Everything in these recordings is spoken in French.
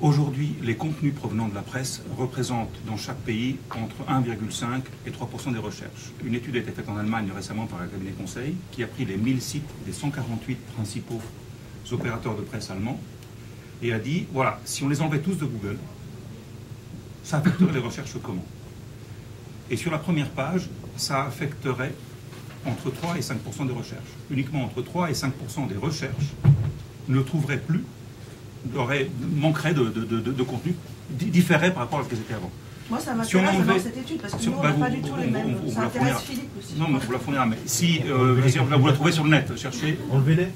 Aujourd'hui, les contenus provenant de la presse représentent dans chaque pays entre 1,5 et 3% des recherches. Une étude a été faite en Allemagne récemment par un cabinet conseil qui a pris les 1000 sites des 148 principaux opérateurs de presse allemands et a dit, voilà, si on les enlevait tous de Google, ça affecterait les recherches comment? Et sur la première page, ça affecterait entre 3 et 5% des recherches. Uniquement entre 3 et 5% des recherches ne trouveraient plus, manquerait de contenu différé par rapport à ce qu'elles étaient avant. Moi, ça m'intéresse d'avoir cette étude, parce que nous, on n'a pas du tout les mêmes. Ça intéresse Philippe aussi. Non, mais vous la fournirez. Mais si vous la trouvez sur le net, cherchez... Enlevez-les.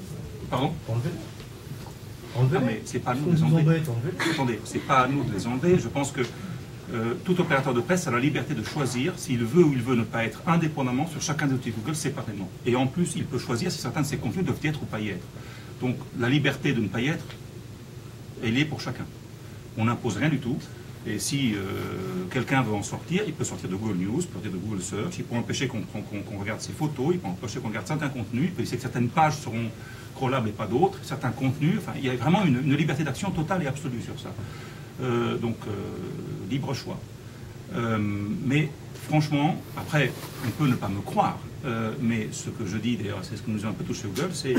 Pardon? Enlevez-les. Enlevez-les. Non, mais c'est pas à nous de les enlever. Attendez, c'est pas à nous de les enlever. Je pense que tout opérateur de presse a la liberté de choisir s'il veut ou il veut ne pas être indépendamment sur chacun des outils Google séparément. Et en plus, il peut choisir si certains de ses contenus doivent y être ou pas y être. Donc, la liberté de ne pas y être, elle est pour chacun. On n'impose rien du tout. Et si quelqu'un veut en sortir, il peut sortir de Google News, il peut sortir de Google Search, il peut empêcher qu'on regarde ses photos, il peut empêcher qu'on regarde certains contenus, il peut essayer que certaines pages seront crawlables et pas d'autres, certains contenus. Enfin, il y a vraiment une liberté d'action totale et absolue sur ça. Libre choix. Mais franchement, après, on peut ne pas me croire, mais ce que je dis, d'ailleurs, c'est ce que nous avons un peu touché Google, c'est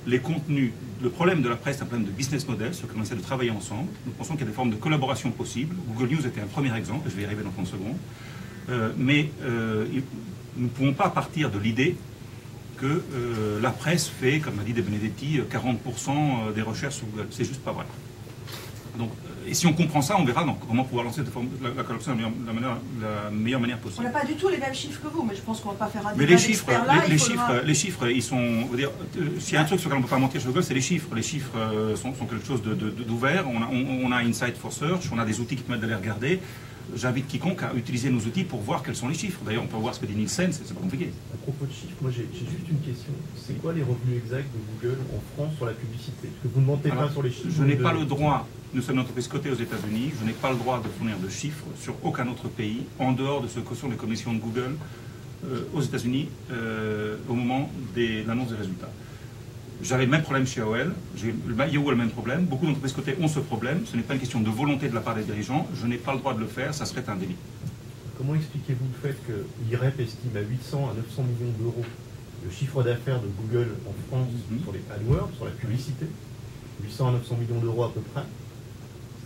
les contenus. Le problème de la presse, c'est un problème de business model, sur lequel on essaie de travailler ensemble. Nous pensons qu'il y a des formes de collaboration possibles. Google News était un premier exemple, je vais y arriver dans 30 secondes. Mais nous ne pouvons pas partir de l'idée que la presse fait, comme a dit De Benedetti, 40% des recherches sur Google. C'est juste pas vrai. Donc, et si on comprend ça, on verra donc, comment pouvoir lancer la collaboration de la meilleure manière possible. On n'a pas du tout les mêmes chiffres que vous, mais je pense qu'on ne va pas faire un débat. Mais les chiffres, ils sont... S'il y a un truc sur lequel on ne peut pas mentir sur Google, c'est les chiffres. Les chiffres sont quelque chose d'ouvert. On a Insight for Search, on a des outils qui permettent d'aller regarder. J'invite quiconque à utiliser nos outils pour voir quels sont les chiffres. D'ailleurs, on peut voir ce que dit Nielsen, c'est pas compliqué. À propos de chiffres, moi j'ai juste une question. C'est quoi les revenus exacts de Google en France sur la publicité? Parce que vous ne mentez pas sur les chiffres. Je n'ai pas le droit, nous sommes une entreprise cotée aux États-Unis, je n'ai pas le droit de fournir de chiffres sur aucun autre pays, en dehors de ce que sont les commissions de Google aux États-Unis au moment de l'annonce des résultats. J'avais le même problème chez AOL, Yahoo a le même problème, beaucoup d'entreprises cotées ont ce problème, ce n'est pas une question de volonté de la part des dirigeants, je n'ai pas le droit de le faire, ça serait un délit. Comment expliquez-vous le fait que l'IREP estime à 800 à 900 millions d'euros le chiffre d'affaires de Google en France sur les AdWords, sur la publicité? 800 à 900 millions d'euros à peu près,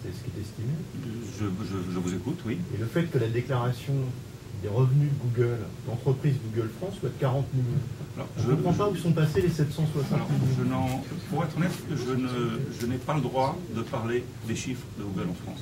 c'est ce qui est estimé. Je vous écoute, oui. Et le fait que la déclaration des revenus de Google, l'entreprise Google France, soit de 40 millions. Alors, je ne comprends pas où sont passés les 760 millions. Pour être honnête, je n'ai pas le droit de parler des chiffres de Google en France.